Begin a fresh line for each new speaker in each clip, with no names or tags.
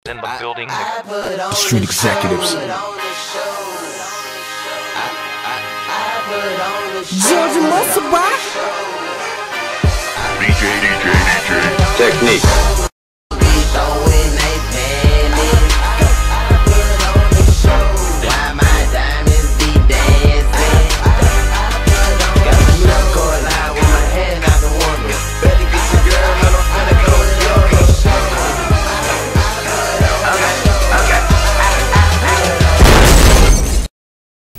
in the building.
Street executives.
Georgia Muscle Rock.
DJ. Technique.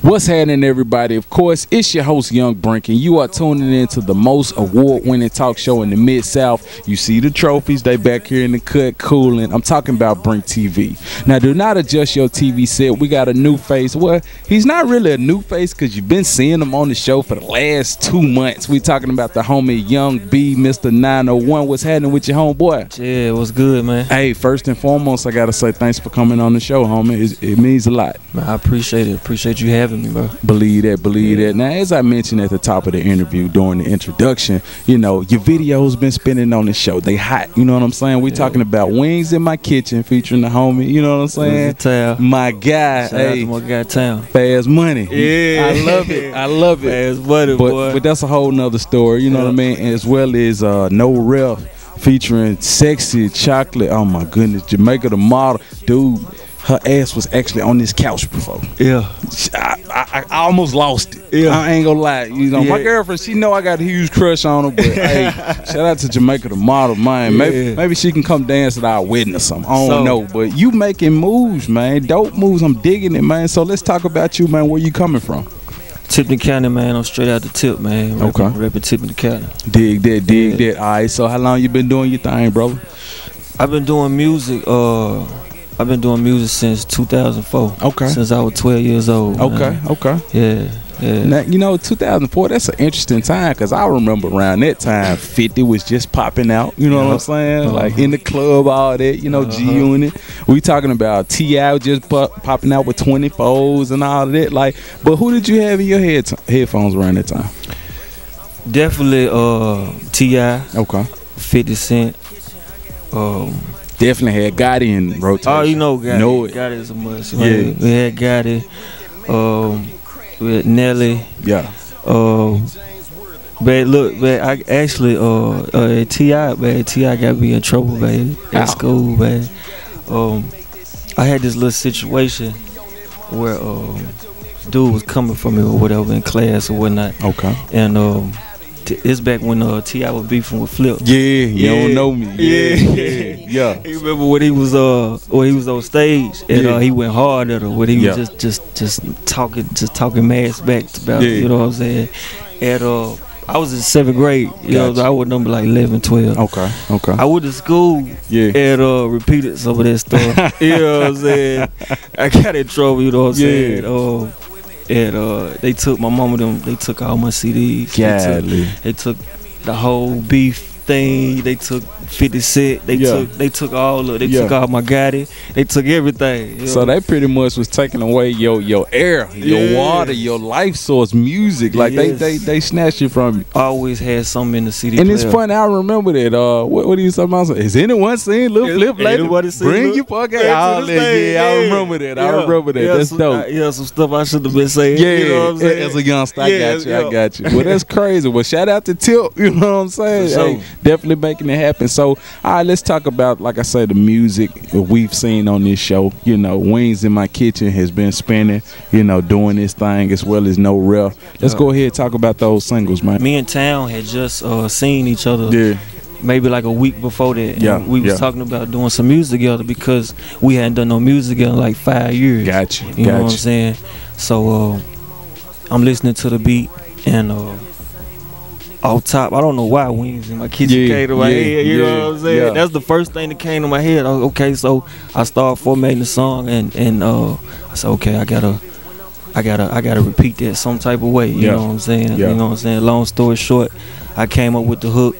What's happening, everybody? Of course, it's your host, Young Brink, and you are tuning into the most award-winning talk show in the Mid-South. You see the trophies, they back here in the cut cooling. I'm talking about BrinkTV. Now, do not adjust your TV set. We got a new face. Well, he's not really a new face because you've been seeing him on the show for the last 2 months. We talking about the homie Young B, Mr. 901. What's happening with your homeboy?
Yeah, what's good, man?
Hey, first and foremost, I got to say thanks for coming on the show, homie. It means a lot.
Man, I appreciate it. Appreciate you having me, bro.
Believe that. Now, as I mentioned at the top of the interview during the introduction, you know, your video's been spinning on the show. They hot, you know what I'm saying? We talking about Wings in My Kitchen featuring the homie, you know what I'm saying? My guy.
Shout out to my guy Town.
Fast Money.
Yeah.
I love it. I love it.
Fast Money, boy.
But that's a whole nother story, you know what I mean? As well as No Ref featuring Sexy Chocolate. Oh my goodness, Jamaica the model. Dude, her ass was actually on this couch before.
Yeah.
I almost lost it.
Yeah.
I ain't gonna lie. You know, my girlfriend, she know I got a huge crush on her, but hey, shout out to Jamaica the model, man. Maybe she can come dance at our wedding or something. I don't know. But you making moves, man. Dope moves. I'm digging it, man. So let's talk about you, man. Where you coming from?
Tipton County, man. I'm straight out the tip, man. Repping Tipton County.
Dig that. All right. So how long you been doing your thing, brother?
I've been doing music. I've been doing music since 2004.
Okay.
Since I was 12 years old.
Okay.
Man.
Okay.
Yeah.
Now, you know, 2004, that's an interesting time because I remember around that time 50 was just popping out, you know what I'm saying? Like in the club, all that, you know, G-Unit. We talking about T.I. just popping out with 24s and all of that. Like, but who did you have in your headphones around that time?
Definitely T.I.
Okay.
50 Cent.
Definitely had Gotti in rotation.
Oh, you know Gotti.
Know it.
Gotti is a must.
Yeah.
We had Gotti. We had Nelly.
Yeah.
But look, man, I actually T.I. got me in trouble, man, at school, man. I had this little situation where dude was coming for me or whatever in class or whatnot.
Okay.
And it's back when T.I. was beefing with Flip.
Yeah, you don't know me. Yeah.
You remember when he was on stage and he went hard at her when he was just talking mad smack about it, you know what I'm saying? And I was in 7th grade, you know, I was number like 11, 12.
Okay.
I went to school and repeated some of that stuff. You know what I'm saying? I got in trouble, you know what I'm saying? And they took my mama they took all my CDs. They took the whole beef thing. They took 50 Cent. They took all of. They took all my Gotti. They took everything. You know?
So they pretty much was taking away your air, your water, your life source, music. Like they snatched it from you.
I always had something in the CD.
And
player.
it's funny. I remember that. What are you talking about? Is anyone seen Lil Flip lately? Bring your fucking all that. Yeah, I remember that. I remember that. That's dope.
Some stuff I should have been saying.
Yeah,
you know what I'm saying?
As a youngster, I got you. Well, that's crazy. Well, shout out to Tip. You know what I'm saying? Hey, definitely making it happen. So, all right, let's talk about, like I say, the music we've seen on this show. You know, Wings in My Kitchen has been spinning, you know, doing this thing, as well as No Ref. Let's go ahead and talk about those singles, man.
Me and Town had just seen each other maybe like a week before that. Yeah. We was talking about doing some music together because we hadn't done no music in like 5 years.
Gotcha.
You know what I'm saying? So I'm listening to the beat and off top, I don't know why Wings in My Kitchen came to my head. You know what I'm saying? That's the first thing that came to my head. Okay, so I started formatting the song, and I said, okay, I gotta repeat that some type of way. You know what I'm saying? You know what I'm saying? Long story short, I came up with the hook.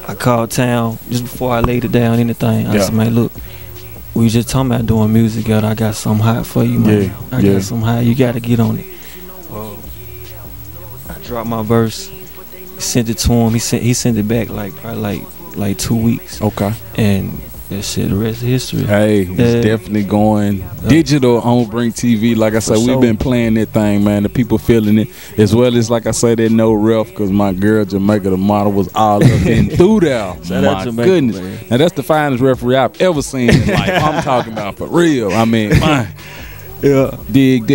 I called Town just before I laid it down. Anything, I said, man, look, we just talking about doing music, girl. I got something hot for you, man. I got something hot. You gotta get on it. I dropped my verse. Sent it to him. He sent it back like probably like 2 weeks.
Okay.
And that shit, the rest of history.
Hey, it's definitely going digital on Brink TV. Like I said, we've been playing that thing, man. The people feeling it, as well as, like I said, that no ref, because my girl Jamaica, the model, was all up and through there. My goodness, man. Now that's the finest referee I've ever seen in life. I'm talking about for real. I mean, man. Yeah, dig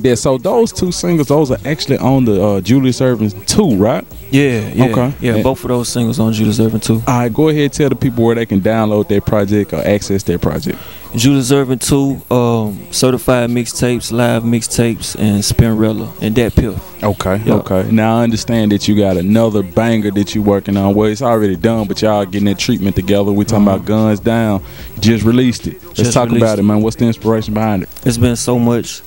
that. So those two singles, those are actually on the Julius Erving 2, right?
Yeah. Okay. Yeah, both of those singles on Julius Erving 2.
All right, go ahead and tell the people where they can download their project or access their project.
Julius Erving 2, certified mixtapes, live mixtapes, and Spinrilla and that pill.
Okay. Now I understand that you got another banger that you working on. Well, it's already done, but y'all getting that treatment together. We talking about Guns Down. You just released it. Let's talk about it, man. What's the inspiration behind it?
It's been so much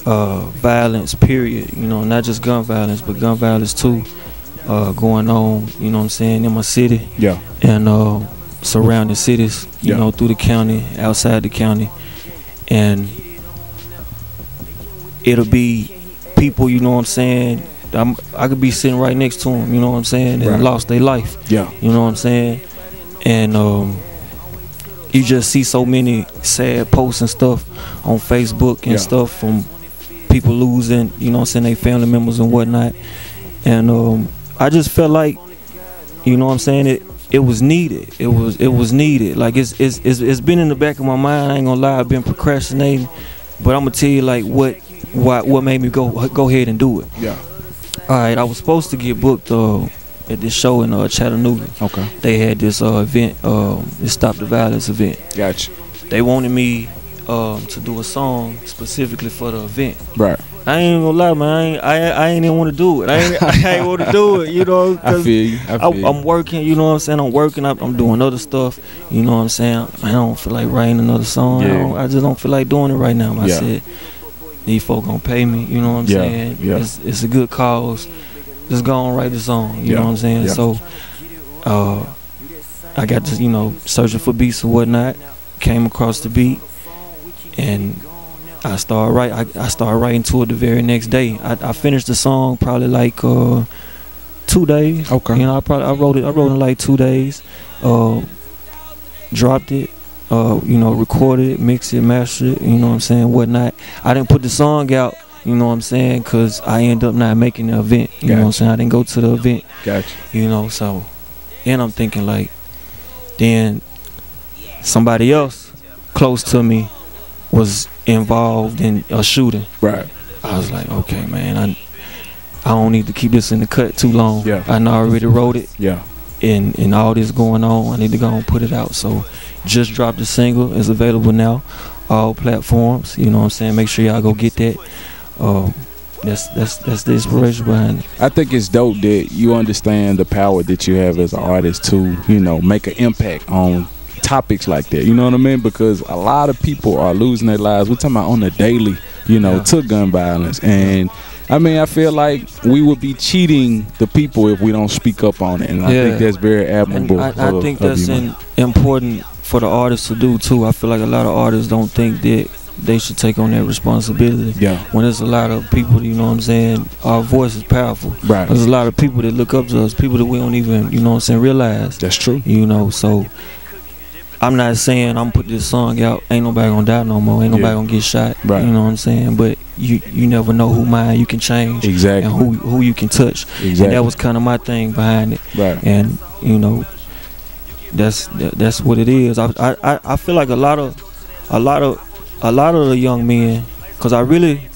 violence, period. You know, not just gun violence, but gun violence too, going on. You know what I'm saying, in my city.
Yeah.
And surrounding cities. You know, through the county, outside the county, and it'll be people, you know what I'm saying, I could be sitting right next to them, you know what I'm saying, and lost their life.
Yeah.
You know what I'm saying? And you just see so many sad posts and stuff on Facebook and stuff from people losing, you know what I'm saying, their family members and whatnot. And I just felt like, you know what I'm saying, it was needed. It was needed. Like it's been in the back of my mind. I ain't gonna lie, I've been procrastinating, but I'm gonna tell you like what made me go ahead and do it.
Yeah.
All right, I was supposed to get booked at this show in Chattanooga.
Okay.
They had this event, this Stop the Violence event.
Gotcha.
They wanted me to do a song specifically for the event.
Right.
I ain't gonna lie, man. I ain't even want to do it. I ain't want to do it, you know.
I feel you.
I'm working, you know what I'm saying. I'm working. I'm doing other stuff, you know what I'm saying. I don't feel like writing another song.
Yeah.
I just don't feel like doing it right now. I said, these folk gonna pay me, you know what I'm saying.
Yeah.
It's a good cause. Just go and write the song, you know what I'm saying. So, I got to, you know, searching for beats and whatnot. Came across the beat, and I started writing to it the very next day. I finished the song probably like 2 days.
Okay.
You know, I wrote it in like 2 days. Dropped it. You know, recorded it, mixed it, mastered it. You know what I'm saying, whatnot. I didn't put the song out. You know what I'm saying, cause I ended up not making the event. You know what I'm saying. I didn't go to the event.
Gotcha.
You know, so then I'm thinking like, then somebody else close to me was involved in a shooting.
Right.
I was like, okay, man, I don't need to keep this in the cut too long.
Yeah.
I already wrote it.
Yeah.
And all this going on, I need to go and put it out. So just dropped the single. It's available now, all platforms. You know what I'm saying. Make sure y'all go get that. That's the inspiration behind it.
I think it's dope that you understand the power that you have as an artist to, you know, make an impact on topics like that. You know what I mean? Because a lot of people are losing their lives. We're talking about on the daily, you know, to gun violence. And I mean, I feel like we would be cheating the people if we don't speak up on it. And I think that's very admirable.
I think that's important for the artists to do too. I feel like a lot of artists don't think that they should take on that responsibility.
Yeah.
When there's a lot of people, you know what I'm saying, our voice is powerful.
Right.
There's a lot of people that look up to us, people that we don't even, you know what I'm saying, realize.
That's true.
You know, so I'm not saying I'm put this song out, ain't nobody gonna die no more, ain't nobody gonna get shot.
Right.
You know what I'm saying? But you never know who mind you can change.
Exactly.
And who you can touch.
Exactly.
And that was kind of my thing behind it.
Right.
And you know, that's what it is. I feel like a lot of the young men, because I really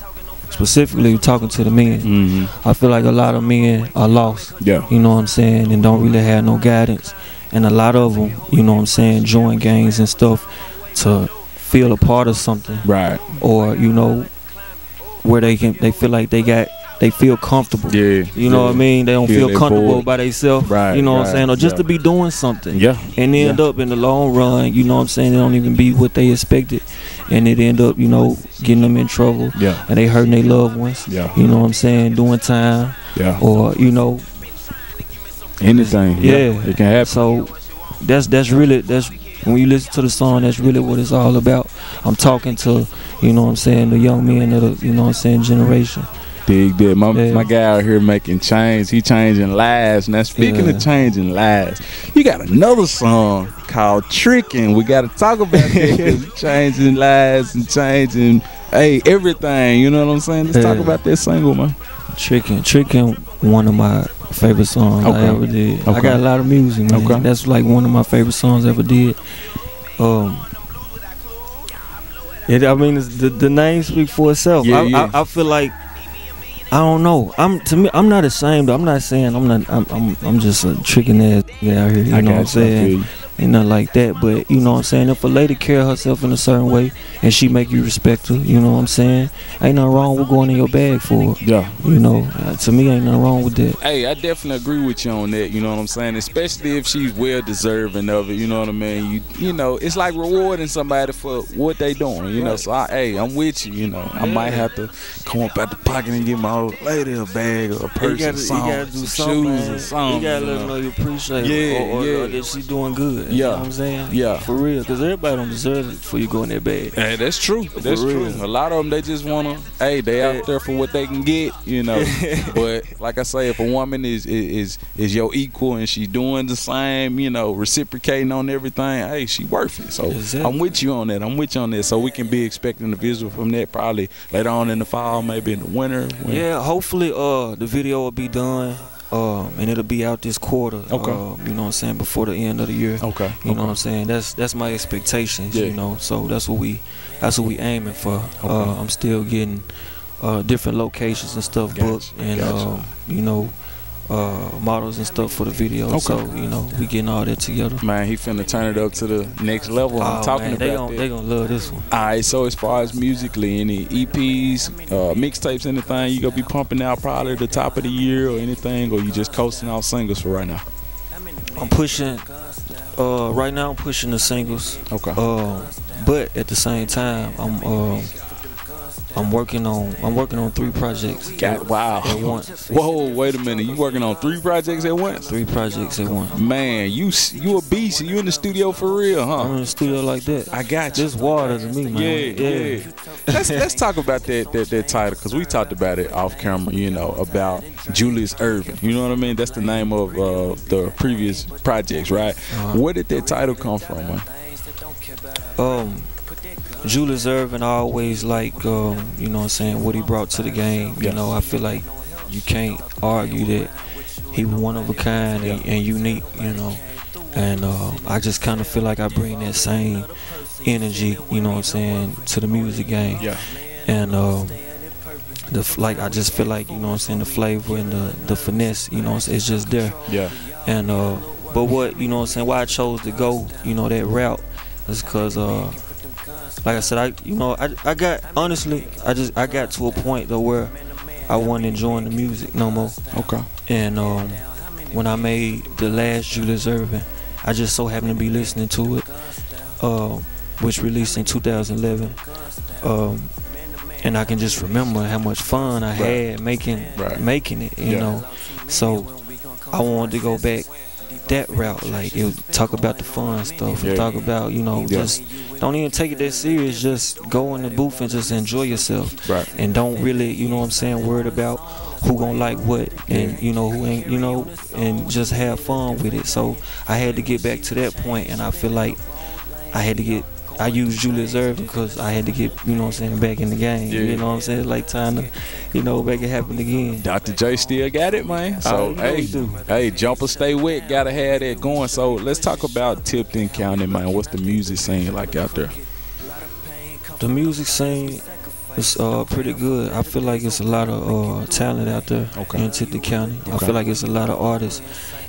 specifically talking to the men, I feel like a lot of men are lost.
Yeah.
You know what I'm saying, and don't really have no guidance. And a lot of them, you know what I'm saying, join gangs and stuff to feel a part of something.
Right.
Or, you know, where they feel like they feel comfortable.
Yeah.
You know what I mean? They don't feel comfortable by themselves.
Right.
You know what I'm saying? Or just to be doing something.
Yeah.
And they end up in the long run, you know what I'm saying, they don't even be what they expected. And it end up, you know, getting them in trouble.
Yeah.
And they hurting their loved ones.
Yeah.
You know what I'm saying? Doing time.
Yeah.
Or, you know,
anything.
Yeah.
It can happen.
So that's when you listen to the song, that's really what it's all about. I'm talking to, you know what I'm saying, the young men of the, you know what I'm saying, generation.
Dig that. My guy out here making change. He changing lives. Now speaking of changing lives, you got another song called Tricking. We got to talk about that because changing lives and changing everything. You know what I'm saying? Let's talk about that single, man.
Tricking, one of my favorite songs I ever did. I got a lot of music, man. That's like one of my favorite songs I ever did. I mean, the name speaks for itself. I feel like, I don't know. I'm not ashamed. I'm not saying I'm just a tricking ass guy out here. You know what I'm saying? Ain't nothing like that. But you know what I'm saying? If a lady carry herself in a certain way and she make you respect her, you know what I'm saying? Ain't nothing wrong with going in your bag for her.
Yeah.
You know, to me, ain't nothing wrong with that.
Hey, I definitely agree with you on that. You know what I'm saying? Especially if she's well deserving of it. You know what I mean? You know, it's like rewarding somebody for what they doing. You know, so I'm with you. You know, I might have to come up out the pocket and give my old lady a bag or a purse or something,
you gotta do
shoes or something.
You gotta let her know you appreciate her or that she doing good. You know what I'm saying?
Yeah.
For real. Because everybody don't deserve it before you go in that bag.
Hey, that's true. That's true. A lot of them, they just want to, they out there for what they can get, you know. But like I say, if a woman is your equal and she doing the same, you know, reciprocating on everything, hey, she worth it. So I'm with you on that. So we can be expecting the visual from that probably later on in the fall, maybe in the winter.
Yeah, hopefully the video will be done. And it'll be out this quarter. Okay. You know what I'm saying, before the end of the year. Okay. You know what I'm saying? That's my expectations. Yeah. You know, so that's what we aiming for. Okay. I'm still getting different locations and stuff booked, and you know, models and stuff for the video. Okay. So you know, we getting all that together.
Man, he finna turn it up to the next level. I'm talking about
they gonna love this one.
All right. So as far as musically, any EPs, mixtapes, anything you gonna be pumping out probably at the top of the year or anything, or you just coasting out singles for right now?
I'm pushing. Right now, I'm pushing the singles. Okay. But at the same time, I'm working on 3 projects.
Wow.
At once.
Whoa, wait a minute. You working on 3 projects at once?
3 projects at once.
Man, you a beast. You in the studio for real, huh?
I'm in the studio like that.
I got you.
This water to me, man.
Yeah. Let's talk about that title, because we talked about it off camera, you know, about Julius Erving. You know what I mean? That's the name of the previous projects, right? Where did that title come from, man?
Julius Erving, I always like, you know what I'm saying, what he brought to the game. You know, I feel like you can't argue that he was one of a kind and unique, you know. And I just kind of feel like I bring that same energy, you know what I'm saying, to the music game. Yeah. And I just feel like, you know what I'm saying, the flavor and the finesse, you know, it's just there. Yeah. And but what, you know what I'm saying, why I chose to go, you know, that route is because like I said, I got honestly, I got to a point though where I wasn't enjoying the music no more. Okay. And when I made the last Julius Erving, I just so happened to be listening to it, which released in 2011. And I can just remember how much fun I had making it, you know. So I wanted to go back that route, like talk about the fun stuff, and talk about, you know, just don't even take it that serious. Just go in the booth and just enjoy yourself, and don't really, you know what I'm saying, worried about who gonna like what, and you know who ain't, you know, and just have fun with it. So I had to get back to that point, and I feel like I used Julius Erving because I had to get, you know what I'm saying, back in the game. Yeah. You know what I'm saying? Like time to, you know, make it happen again.
Dr. J still got it, man. So, hey, jumper stay wet, gotta have that going. So, let's talk about Tipton County, man. What's the music scene like out there?
The music scene is pretty good. I feel like it's a lot of talent out there in Tipton County. I feel like it's a lot of artists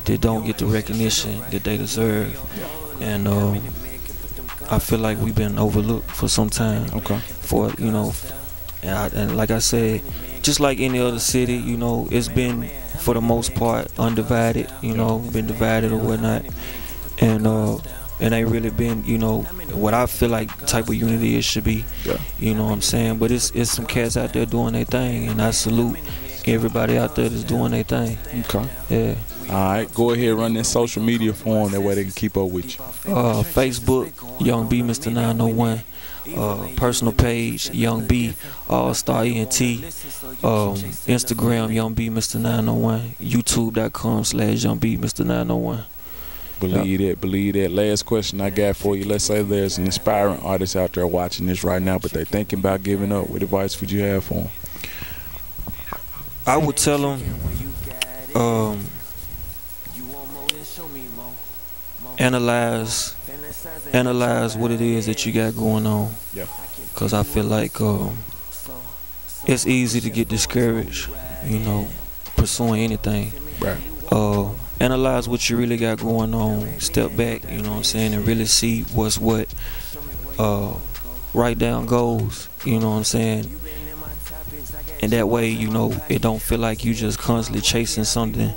that don't get the recognition that they deserve. And I feel like we've been overlooked for some time. For, you know, and like I said, just like any other city, you know, it's been for the most part undivided. You know, been divided or whatnot, and it ain't really been, you know, what I feel like type of unity it should be. You know what I'm saying? But it's some cats out there doing their thing, and I salute everybody out there that's doing their thing. Yeah.
Alright, go ahead, run that social media for them, that way they can keep up with you.
Facebook, Young B Mr. 901. personal page, Young B, All Star ENT, Instagram, Young B Mr. 901, YouTube.com/Young B Mr. 901.
Believe that. Last question I got for you. Let's say there's an inspiring artist out there watching this right now, but they're thinking about giving up. What advice would you have for them?
I would tell them, analyze what it is that you got going on.
Yeah.
Cause I feel like it's easy to get discouraged, you know, pursuing anything.
Right.
Analyze what you really got going on. Step back, you know what I'm saying, and really see what's what. Write down goals, you know what I'm saying. And that way, you know, it don't feel like you just constantly chasing something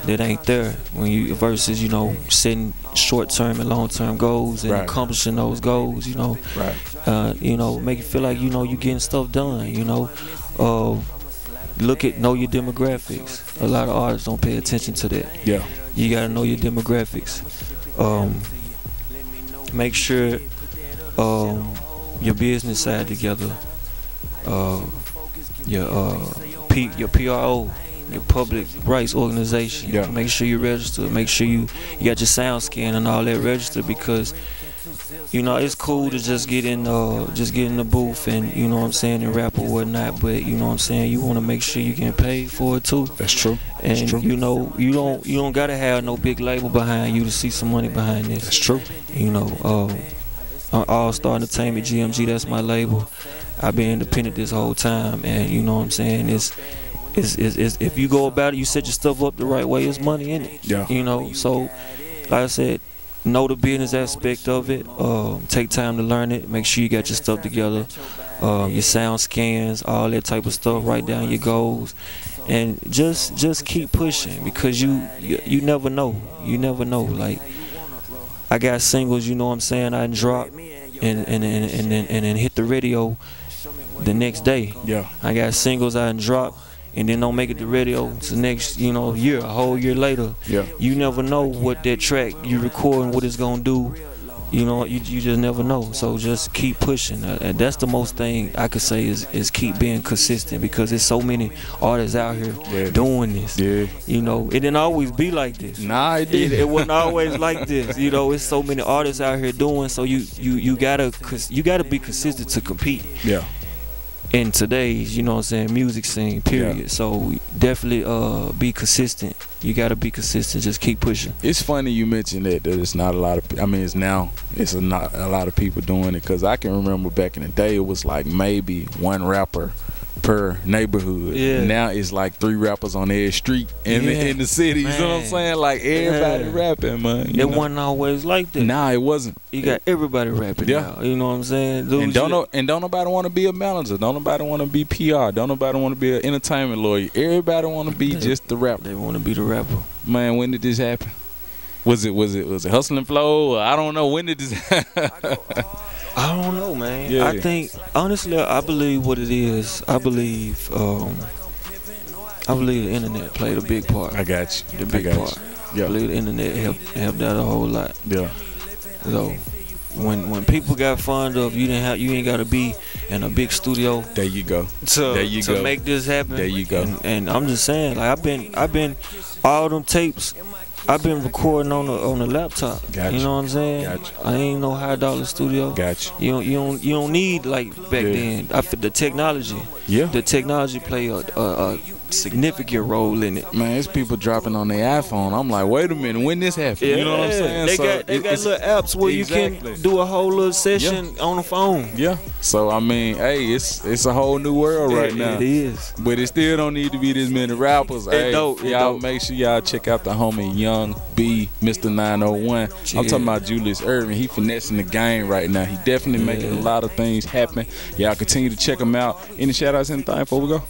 that ain't there. When you versus, you know, setting short-term and long-term goals and accomplishing those goals, you know.
Right.
You know, make it feel like, you know, you getting stuff done, you know. Know your demographics. A lot of artists don't pay attention to that.
Yeah.
You gotta know your demographics. Make sure your business side together. Your PRO, your public rights organization.
Yeah.
Make sure you register. Make sure you got your sound scan and all that registered, because you know it's cool to just get in the booth and, you know what I'm saying, and rap or whatnot, but you know what I'm saying, you want to make sure you getting paid for it too.
That's true.
And
That's true.
you know, you don't gotta have no big label behind you to see some money behind this.
That's true.
You know, All Star Entertainment, GMG, that's my label. I've been independent this whole time, and you know what I'm saying, it's if you go about it, you set your stuff up the right way, it's money in it.
Yeah.
You know, so like I said, know the business aspect of it. Take time to learn it. Make sure you got your stuff together. Your sound scans, all that type of stuff. Write down your goals, and just keep pushing, because you never know. You never know. Like, I got singles, you know what I'm saying, I drop and then hit the radio the next day.
Yeah.
I got singles I drop and then don't make it to radio to the next, you know, year, a whole year later.
Yeah.
You never know what that track you recording, what it's gonna do. You know, you just never know. So just keep pushing. And that's the most thing I could say is keep being consistent, because there's so many artists out here doing this. Yeah. You know, it didn't always be like this.
Nah, it didn't.
It wasn't always like this. You know, it's so many artists out here doing. So you gotta be consistent to compete.
Yeah.
In today's, you know what I'm saying, music scene, period. Yeah. So definitely be consistent. You gotta be consistent. Just keep pushing.
It's funny you mentioned that it's not a lot of. I mean, it's not a lot of people doing it, because I can remember back in the day it was like maybe one rapper per neighborhood. Yeah. Now it's like 3 rappers on every street in the city. You know what I'm saying? Like everybody rapping, man.
It wasn't always like that.
Nah, it wasn't.
You got everybody rapping now. You know what I'm saying?
Dude, and don't nobody want to be a manager. Don't nobody want to be PR. Don't nobody want to be an entertainment lawyer. Everybody want to be just the rapper.
They want to be the rapper.
Man, when did this happen? Was it Hustling Flow? I don't know. When did this happen?
I don't know, man. Yeah. I think, honestly, I believe what it is. I believe the internet played a big part.
I got you.
The big part. Yeah. I believe the internet helped out a whole lot.
Yeah.
So when people got fond of you, you ain't gotta be in a big studio.
There you go.
To make this happen.
There you go.
And I'm just saying, like I've been all them tapes. I've been recording on a laptop.
Gotcha.
You know what I'm saying?
Gotcha.
I ain't no $1 studio.
Gotcha.
You don't need like back then. I feel the technology.
Yeah.
The technology play a significant role in it.
Man, it's people dropping on their iPhone. I'm like, wait a minute, when this happened? You know what I'm saying?
They got little apps where you can do a whole little session on the phone.
Yeah. So I mean, hey, it's a whole new world right now.
It is.
But it still don't need to be this many rappers. Y'all make sure y'all check out the homie Young B, Mr. 901. I'm talking about Julius Erving. He finessing the game right now. He definitely making a lot of things happen. Y'all continue to check him out. Any shout outs, anything before we go?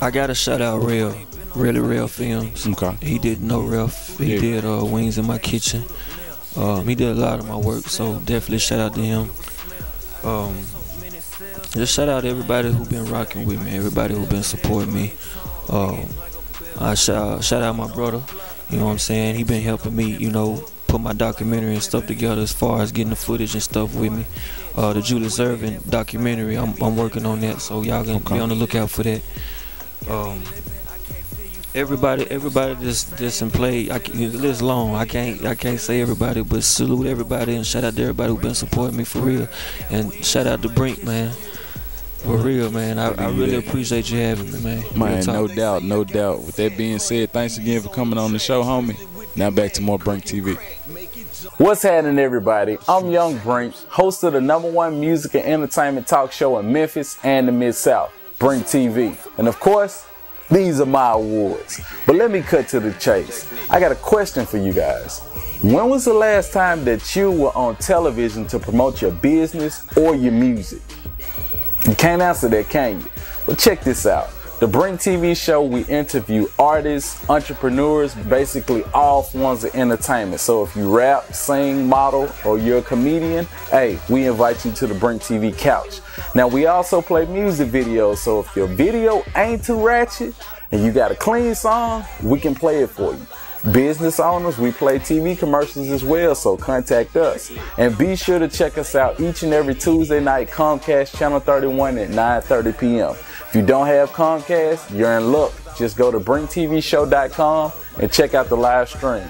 I gotta shout out Really Real Films.
Okay.
He did No Ref. He did Wings in My Kitchen. He did a lot of my work, so definitely shout out to him. Just shout out to everybody who been rocking with me, everybody who been supporting me. I shout out my brother. You know what I'm saying? He been helping me, you know, put my documentary and stuff together as far as getting the footage and stuff with me. The Julius Erving documentary, I'm working on that, so y'all gonna be on the lookout for that. Everybody just and play. The list long. I can't say everybody, but salute everybody and shout out to everybody who been supporting me for real. And shout out to Brink, man. For real, man. I really appreciate you having me, man.
Man, no doubt, no doubt. With that being said, thanks again for coming on the show, homie. Now back to more Brink TV.
What's happening, everybody? I'm Young Brink, host of the #1 music and entertainment talk show in Memphis and the Mid-South, Brink TV. And of course, these are my awards. But let me cut to the chase. I got a question for you guys. When was the last time that you were on television to promote your business or your music? You can't answer that, can you? Well, check this out. The Brink TV show, we interview artists, entrepreneurs, basically all forms of entertainment. So if you rap, sing, model, or you're a comedian, hey, we invite you to the Brink TV couch. Now, we also play music videos, so if your video ain't too ratchet and you got a clean song, we can play it for you. Business owners, we play TV commercials as well, so contact us. And be sure to check us out each and every Tuesday night, Comcast Channel 31 at 9:30 p.m. If you don't have Comcast, you're in luck. Just go to BrinkTVShow.com and check out the live stream.